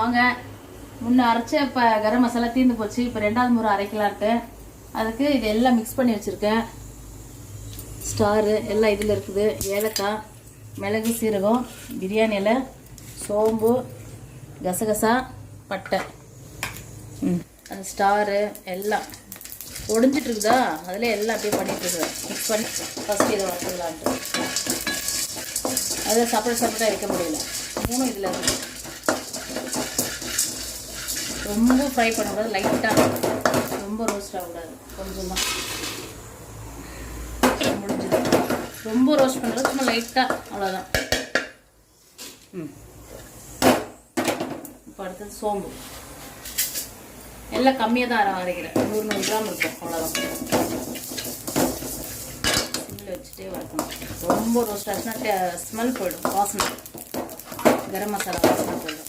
வாங்க. முன்ன அரைச்ச இப்போ கரம் மசாலா தீர்ந்து போச்சு. இப்போ 2வது முறை அரைக்கலான்ட்டு அதுக்கு இது எல்லாம் மிக்ஸ் பண்ணி வச்சுருக்கேன். ஸ்டாரு எல்லாம் இதில் இருக்குது. ஏலக்காய், மிளகு, சீரகம், பிரியாணி இலை, சோம்பு, கசகசா, பட்டை, அந்த ஸ்டாரு எல்லாம் ஒடிஞ்சிட்டு இருக்குதா, அதில் எல்லாம் அப்படியே பண்ணிட்டு இருக்கிறேன். மிக்ஸ் பண்ணி ஃபஸ்ட்டு இதை வறுத்துக்கலான்ட்டு. அதை செப்பரேட்டாக வைக்க முடியல. 3 இதில் இருக்குது. ரொம்ப ஃப்ரை பண்ணக்கூடாது, லைட்டாக, ரொம்ப ரோஸ்ட் ஆகக்கூடாது, கொஞ்சமாக முடிஞ்சது. ரொம்ப ரோஸ்ட் பண்ணுறது சும்மா லைட்டாக, அவ்வளோதான். இப்போ அடுத்தது சோம்பு. எல்லாம் கம்மியாக தான் அரைக்கிறேன். 100 கிராம் இருக்கும், அவ்வளோதான். சிம்மில் வச்சுட்டே வறுக்கணும். ரொம்ப ரோஸ்ட் ஆச்சுன்னா ஸ்மெல் போயிடும், வாசனை, கரம் மசாலா வாசனை போயிடும்.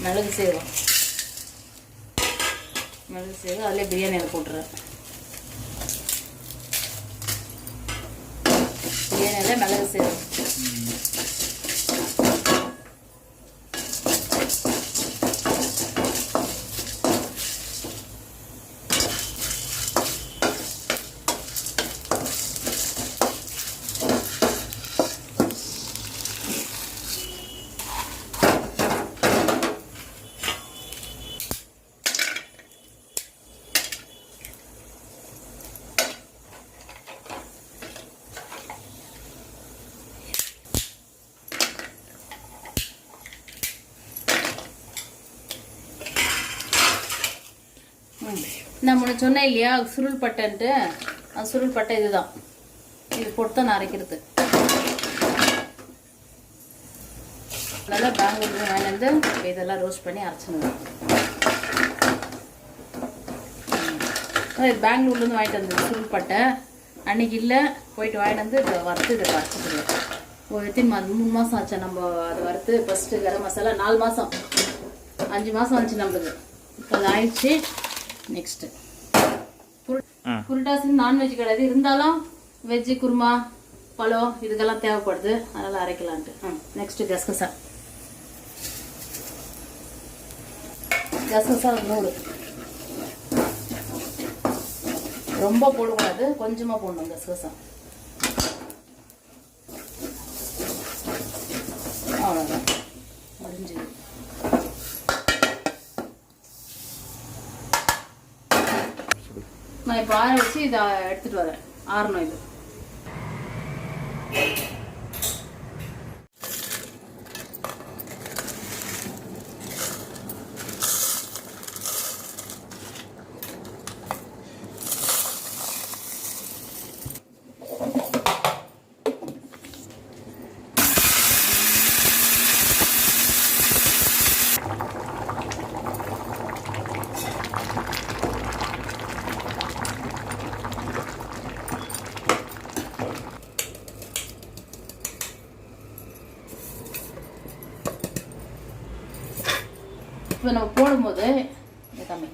மிளகு சீரகம் அதிலே பிரியாணி இலை போட்டுறேன். பிரியாணி இலை, மிளகு சீரகம். நான் முன்ன சொன்னேன் இல்லையா சுருள் பட்டைன்ட்டு, அந்த சுருள் பட்டை இதுதான். இது போட்டு தான் நான் அரைக்கிறது. நல்லா பெங்களூர் வாங்கிட்டு இதெல்லாம் ரோஸ்ட் பண்ணி அரைச்சிடுவேன். பெங்களூர்லேருந்து வாங்கிட்டு வந்தது சுருள் பட்டை. அன்றைக்கி இல்லை, போயிட்டு வாங்கிட்டு வந்து இதை வறுத்து இதை அரைச்சிடுவேன். எத்தனை 3 மாதம் ஆச்சா நம்ம அதை வறுத்து. ஃபஸ்ட்டு கரம் மசாலா 4 மாதம் 5 மாதம் வந்துச்சு நம்மளுக்கு. இப்போ அது ஆயிடுச்சு. நெக்ஸ்ட்டு புரோட்டாஸ் நான்வெஜ் கிடையாது, இருந்தாலும் வெஜ்ஜு, குருமா, பழம் இதுக்கெல்லாம் தேவைப்படுது, அதனால் அரைக்கலான்ட்டு. நெக்ஸ்ட்டு கசகசா 100. ரொம்ப போடக்கூடாது, கொஞ்சமாக போடணும் கசகசா. அவ்வளோதான், முடிஞ்சது. நான் இப்போ ஆற வச்சு இதை எடுத்துகிட்டு வரேன். ஆறணும் இது. இப்போ நம்ம போடும்போது கம்மி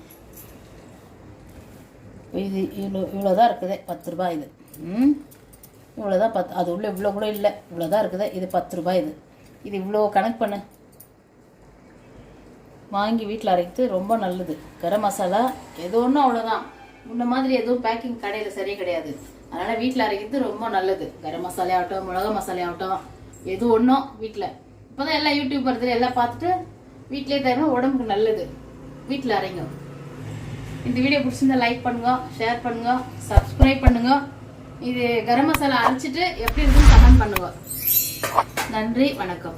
இது இவ்வளோதான் இருக்குது. 10 ரூபாய் இது. இவ்வளோதான் 10. அது உள்ள இவ்வளோ கூட இல்லை, இவ்வளோதான் இருக்குது. இது 10 ரூபாய். இது இவ்வளோ கணக்கு பண்ணு. வாங்கி வீட்டில் அரைக்கிறது ரொம்ப நல்லது. கரம் மசாலா ஏதோ ஒன்றும் அவ்வளோதான். முன்ன மாதிரி எதுவும் பேக்கிங் கடையில் சரியே கிடையாது. அதனால் வீட்டில் அரைக்கிறது ரொம்ப நல்லது. கரம் மசாலா ஆகட்டும், மிளகா மசாலா ஆகட்டும், எது ஒன்றும் வீட்டில். இப்போ தான் எல்லாம் யூடியூப் வருது, எல்லாம் பார்த்துட்டு வீட்டிலே தரணும். உடம்புக்கு நல்லது. வீட்டில் அரைங்க. இந்த வீடியோ பிடிச்சிருந்தா லைக் பண்ணுங்க, ஷேர் பண்ணுங்க, சப்ஸ்கிரைப் பண்ணுங்க. இது கரம் மசாலா அரைச்சிட்டு எப்படி இருக்குன்னு கமெண்ட் பண்ணுங்க. நன்றி, வணக்கம்.